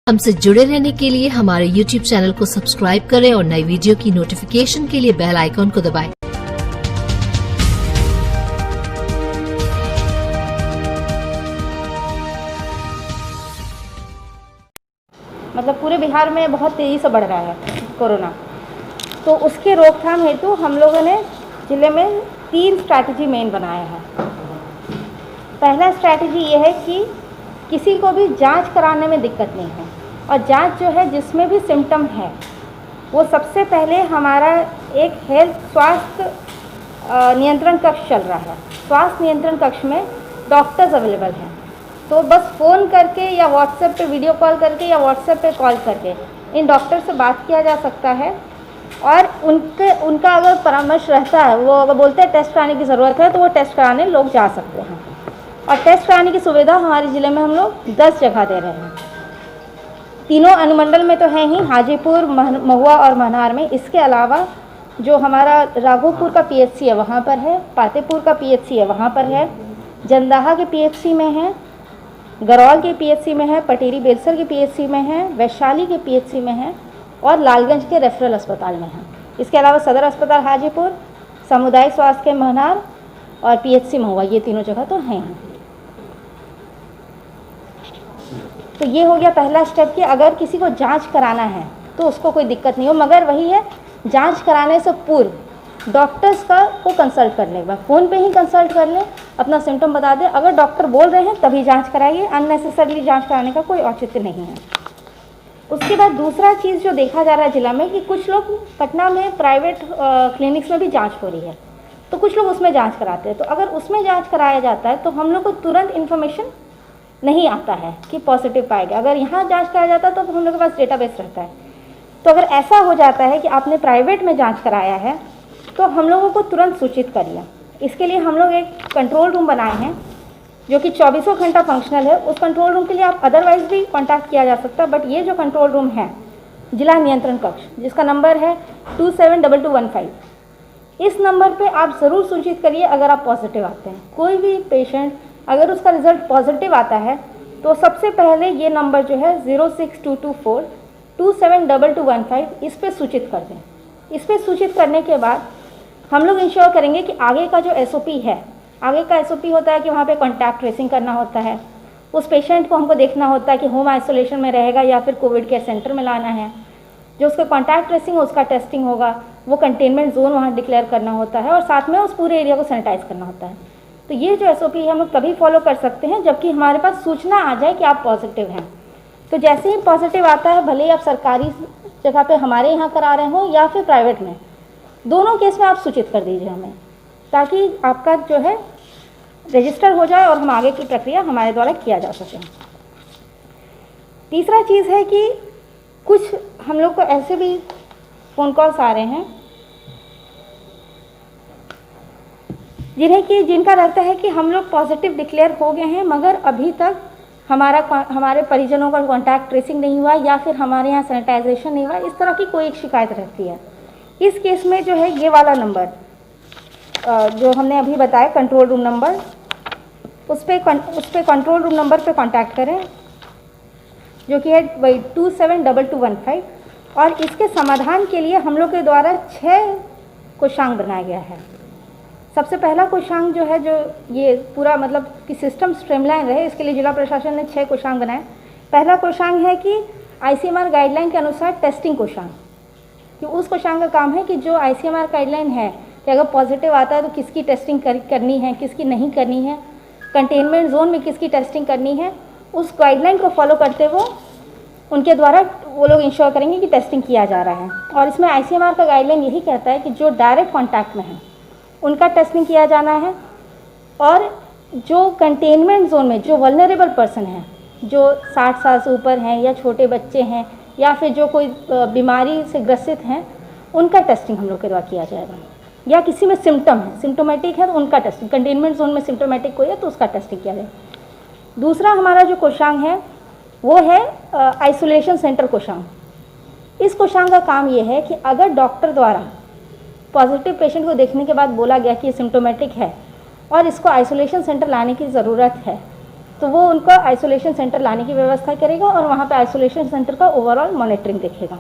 हमसे जुड़े रहने के लिए हमारे YouTube चैनल को सब्सक्राइब करें और नई वीडियो की नोटिफिकेशन के लिए बेल आइकॉन को दबाएं। मतलब पूरे बिहार में बहुत तेज़ी से बढ़ रहा है कोरोना, तो उसके रोकथाम हेतु हम लोगों ने ज़िले में 3 स्ट्रैटेजी मेन बनाया है। पहला स्ट्रैटेजी ये है कि किसी को भी जांच कराने में दिक्कत नहीं है, और जांच जो है जिसमें भी सिम्टम है वो सबसे पहले हमारा एक स्वास्थ्य नियंत्रण कक्ष चल रहा है। स्वास्थ्य नियंत्रण कक्ष में डॉक्टर्स अवेलेबल हैं, तो बस फ़ोन करके या व्हाट्सएप पे वीडियो कॉल करके या व्हाट्सएप पे कॉल करके इन डॉक्टर से बात किया जा सकता है, और उनका अगर परामर्श रहता है, वो अगर बोलते हैं टेस्ट कराने की ज़रूरत है तो वो टेस्ट कराने लोग जा सकते हैं। और टेस्ट कराने की सुविधा हमारे ज़िले में हम लोग 10 जगह दे रहे हैं। तीनों अनुमंडल में तो है ही, हाजीपुर, महुआ और मनहार में। इसके अलावा जो हमारा राघोपुर का PHC है वहाँ पर है, पातेपुर का PHC है वहाँ पर है, जंदाहा के PHC में है, गरौल के PHC में है, पटेरी बेलसर के PHC में है, वैशाली के PHC में है, और लालगंज के रेफरल अस्पताल में है। इसके अलावा सदर अस्पताल हाजीपुर, सामुदायिक स्वास्थ्य केंद्र मनहार और PHC महुआ, ये तीनों जगह तो हैं ही। तो ये हो गया पहला स्टेप कि अगर किसी को जांच कराना है तो उसको कोई दिक्कत नहीं हो, मगर वही है जांच कराने से पूर्व डॉक्टर्स को कंसल्ट कर ले। फ़ोन पे ही कंसल्ट कर ले, अपना सिम्टम बता दे, अगर डॉक्टर बोल रहे हैं तभी जांच कराइए, अननेसेसरली जांच कराने का कोई औचित्य नहीं है। उसके बाद दूसरा चीज़ जो देखा जा रहा है ज़िला में कि कुछ लोग पटना में प्राइवेट क्लिनिक्स में भी जाँच हो रही है, तो कुछ लोग उसमें जाँच कराते हैं। तो अगर उसमें जाँच कराया जाता है तो हम लोग को तुरंत इन्फॉर्मेशन नहीं आता है कि पॉजिटिव पाएगा। अगर यहाँ जांच कराया जाता है तो हम लोग के पास डेटाबेस रहता है। तो अगर ऐसा हो जाता है कि आपने प्राइवेट में जांच कराया है तो हम लोगों को तुरंत सूचित करिए। इसके लिए हम लोग एक कंट्रोल रूम बनाए हैं जो कि 24 घंटा फंक्शनल है। उस कंट्रोल रूम के लिए आप अदरवाइज भी कॉन्टैक्ट किया जा सकता है, बट ये जो कंट्रोल रूम है जिला नियंत्रण कक्ष, जिसका नंबर है 272215, इस नंबर पर आप ज़रूर सूचित करिए अगर आप पॉजिटिव आते हैं। कोई भी पेशेंट अगर उसका रिज़ल्ट पॉजिटिव आता है तो सबसे पहले ये नंबर जो है 06224 272215, इस पर सूचित कर दें। इस पर सूचित करने के बाद हम लोग इंश्योर करेंगे कि आगे का जो SOP है, आगे का SOP होता है कि वहाँ पे कॉन्टैक्ट ट्रेसिंग करना होता है, उस पेशेंट को हमको देखना होता है कि होम आइसोलेशन में रहेगा या फिर कोविड केयर सेंटर में लाना है। जो उसका कॉन्टैक्ट ट्रेसिंग हो उसका टेस्टिंग होगा, वो कंटेनमेंट जोन वहाँ डिक्लेयर करना होता है, और साथ में उस पूरे एरिया को सैनिटाइज करना होता है। तो ये जो SOP है हम लोग तभी फॉलो कर सकते हैं जबकि हमारे पास सूचना आ जाए कि आप पॉजिटिव हैं। तो जैसे ही पॉजिटिव आता है, भले ही आप सरकारी जगह पे हमारे यहाँ करा रहे हो या फिर प्राइवेट में, दोनों केस में आप सूचित कर दीजिए हमें, ताकि आपका जो है रजिस्टर हो जाए और हम आगे की प्रक्रिया हमारे द्वारा किया जा सके। तीसरा चीज़ है कि कुछ हम लोग को ऐसे भी फ़ोन कॉल्स आ रहे हैं जिनका रहता है कि हम लोग पॉजिटिव डिक्लेयर हो गए हैं, मगर अभी तक हमारे परिजनों का कॉन्टैक्ट ट्रेसिंग नहीं हुआ या फिर हमारे यहाँ सैनिटाइजेशन नहीं हुआ। इस तरह की कोई एक शिकायत रहती है। इस केस में जो है ये वाला नंबर जो हमने अभी बताया कंट्रोल रूम नंबर, उस पर कंट्रोल रूम नंबर पे कांटेक्ट करें, जो कि है 272215। और इसके समाधान के लिए हम लोग के द्वारा 6 कोषांग बनाया गया है। सबसे पहला कोषांग जो है, जो ये पूरा मतलब कि सिस्टम स्ट्रीमलाइन रहे, इसके लिए जिला प्रशासन ने 6 कोषांग बनाए। पहला कोषांग है कि ICMR गाइडलाइन के अनुसार टेस्टिंग कोषांग, कि उस कोषांग का काम है कि जो ICMR गाइडलाइन है कि अगर पॉजिटिव आता है तो किसकी टेस्टिंग करनी है, किसकी नहीं करनी है, कंटेनमेंट जोन में किसकी टेस्टिंग करनी है, उस गाइडलाइन को फॉलो करते हुए उनके द्वारा वो लोग इंश्योर करेंगे कि टेस्टिंग किया जा रहा है। और इसमें ICMR का गाइडलाइन यही कहता है कि जो डायरेक्ट कॉन्टैक्ट में है उनका टेस्टिंग किया जाना है, और जो कंटेनमेंट जोन में जो वल्नरेबल पर्सन हैं, जो 60 साल से ऊपर हैं या छोटे बच्चे हैं या फिर जो कोई बीमारी से ग्रसित हैं, उनका टेस्टिंग हम लोग के द्वारा किया जाएगा। या किसी में सिम्टम है, सिम्टोमेटिक है तो उनका टेस्टिंग, कंटेनमेंट जोन में सिम्टोमेटिक कोई है तो उसका टेस्टिंग किया जाएगा। दूसरा हमारा जो कोषांग है वो है आइसोलेशन सेंटर कोषांग। इस कोषांग का काम ये है कि अगर डॉक्टर द्वारा पॉजिटिव पेशेंट को देखने के बाद बोला गया कि ये सिम्टोमेटिक है और इसको आइसोलेशन सेंटर लाने की ज़रूरत है, तो वो उनको आइसोलेशन सेंटर लाने की व्यवस्था करेगा और वहाँ पे आइसोलेशन सेंटर का ओवरऑल मॉनिटरिंग देखेगा।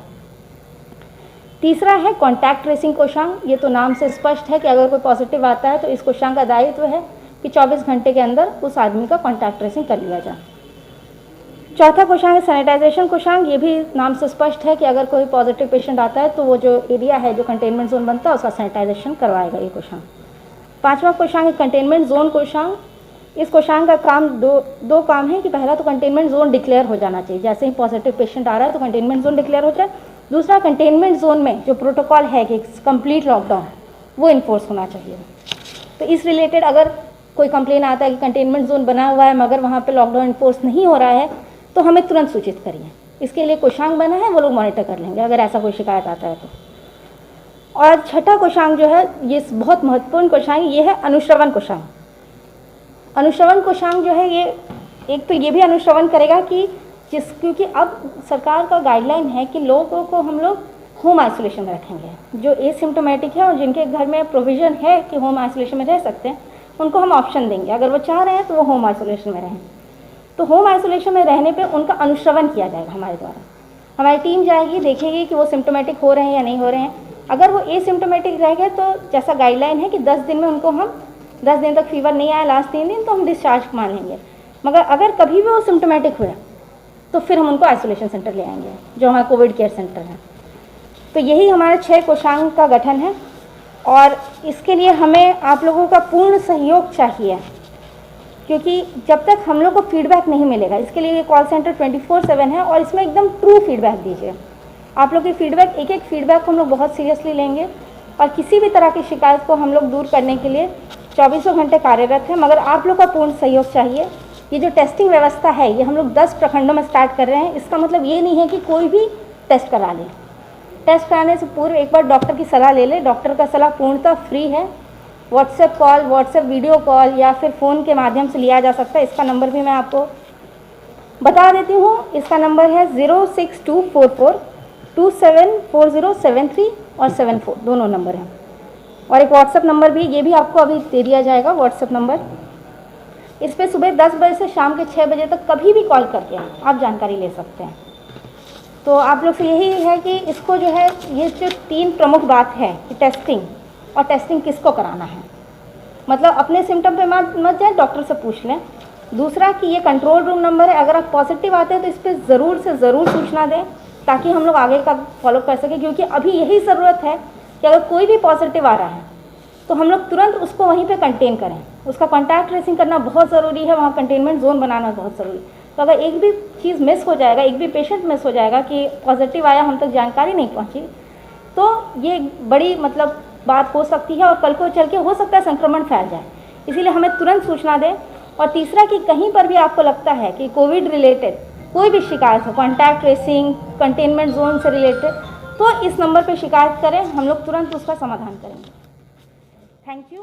तीसरा है कॉन्टैक्ट ट्रेसिंग कोषांग। ये तो नाम से स्पष्ट है कि अगर कोई पॉजिटिव आता है तो इस कोषांग का दायित्व है कि 24 घंटे के अंदर उस आदमी का कॉन्टैक्ट ट्रेसिंग कर लिया जाए। चौथा कोषांग है सैनिटाइजेशन कोषांग। ये भी नाम से स्पष्ट है कि अगर कोई पॉजिटिव पेशेंट आता है तो वो जो एरिया है, जो कंटेनमेंट जोन बनता है, उसका सैनिटाइजेशन करवाएगा ये कोषांग। पांचवा कोषांग है कंटेनमेंट जोन कोषांग। इस कोषांग का काम दो काम है कि पहला तो कंटेनमेंट जोन डिक्लेयर हो जाना चाहिए, जैसे ही पॉजिटिव पेशेंट आ रहा है तो कंटेनमेंट जोन डिक्लेयर हो जाए। दूसरा, कंटेनमेंट जोन में जो प्रोटोकॉल है कि कंप्लीट लॉकडाउन, वो इन्फोर्स होना चाहिए। तो इस रिलेटेड अगर कोई कंप्लेन आता है कि कंटेनमेंट जोन बना हुआ है मगर वहाँ पे लॉकडाउन इन्फोर्स नहीं हो रहा है तो हमें तुरंत सूचित करिए। इसके लिए कोषांग बना है, वो लोग मॉनिटर कर लेंगे अगर ऐसा कोई शिकायत आता है तो। और छठा कोषांग जो है, ये बहुत महत्वपूर्ण कोषांग, ये है अनुश्रवण कोषांग। अनुश्रवण कोषांग जो है, ये एक तो ये भी अनुश्रवण करेगा कि क्योंकि अब सरकार का गाइडलाइन है कि लोगों को हम लोग होम आइसोलेशन में रखेंगे। जो एसिम्टोमेटिक है और जिनके घर में प्रोविज़न है कि होम आइसोलेशन में रह सकते हैं, उनको हम ऑप्शन देंगे, अगर वो चाह रहे हैं तो वो होम आइसोलेशन में रहें। तो होम आइसोलेशन में रहने पे उनका अनुश्रवण किया जाएगा हमारे द्वारा। हमारी टीम जाएगी, देखेगी कि वो सिम्टोमेटिक हो रहे हैं या नहीं हो रहे हैं। अगर वो एसिम्टोमेटिक रह गए तो जैसा गाइडलाइन है कि 10 दिन में उनको हम 10 दिन तक फीवर नहीं आया लास्ट 3 दिन तो हम डिस्चार्ज मान लेंगे। मगर अगर कभी भी वो सिम्टोमेटिक हुए तो फिर हम उनको आइसोलेशन सेंटर ले आएंगे, जो हमारा कोविड केयर सेंटर है। तो यही हमारे 6 कोषांग का गठन है और इसके लिए हमें आप लोगों का पूर्ण सहयोग चाहिए, क्योंकि जब तक हम लोग को फीडबैक नहीं मिलेगा, इसके लिए ये कॉल सेंटर 24/7 है और इसमें एकदम ट्रू फीडबैक दीजिए। आप लोग की फीडबैक, एक एक फीडबैक को हम लोग बहुत सीरियसली लेंगे और किसी भी तरह की शिकायत को हम लोग दूर करने के लिए 24 घंटे कार्यरत हैं। मगर आप लोग का पूर्ण सहयोग चाहिए। ये जो टेस्टिंग व्यवस्था है, ये हम लोग 10 प्रखंडों में स्टार्ट कर रहे हैं। इसका मतलब ये नहीं है कि कोई भी टेस्ट करा ले। टेस्ट कराने से पूर्व एक बार डॉक्टर की सलाह ले ले। डॉक्टर का सलाह पूर्णतः फ्री है। WhatsApp call, WhatsApp video call या फिर फ़ोन के माध्यम से लिया जा सकता है। इसका नंबर भी मैं आपको बता देती हूँ। इसका नंबर है 06244274073 और 74, दोनों नंबर हैं। और एक व्हाट्सएप नंबर भी, ये भी आपको अभी दे दिया जाएगा व्हाट्सएप नंबर। इस पर सुबह 10 बजे से शाम के 6 बजे तक कभी भी कॉल करके आप जानकारी ले सकते हैं। तो आप लोग से यही है कि इसको जो है, ये जो 3 प्रमुख बात है कि टेस्टिंग, और टेस्टिंग किसको कराना है, मतलब अपने सिम्टम पे मत जाए, डॉक्टर से पूछ लें। दूसरा कि ये कंट्रोल रूम नंबर है, अगर आप पॉजिटिव आते हैं तो इस पर ज़रूर से ज़रूर सूचना दें ताकि हम लोग आगे का फॉलो कर सकें, क्योंकि अभी यही ज़रूरत है कि अगर कोई भी पॉजिटिव आ रहा है तो हम लोग तुरंत उसको वहीं पे कंटेन करें। उसका कॉन्टैक्ट ट्रेसिंग करना बहुत ज़रूरी है, वहाँ कंटेनमेंट जोन बनाना बहुत ज़रूरी है। तो अगर एक भी चीज़ मिस हो जाएगा, एक भी पेशेंट मिस हो जाएगा कि पॉजिटिव आया, हम तक जानकारी नहीं पहुँची, तो ये बड़ी मतलब बात हो सकती है और कल को चल के हो सकता है संक्रमण फैल जाए। इसीलिए हमें तुरंत सूचना दें। और तीसरा कि कहीं पर भी आपको लगता है कि कोविड रिलेटेड कोई भी शिकायत हो, कॉन्टैक्ट ट्रेसिंग, कंटेनमेंट जोन से रिलेटेड, तो इस नंबर पर शिकायत करें, हम लोग तुरंत उसका समाधान करेंगे। Thank you.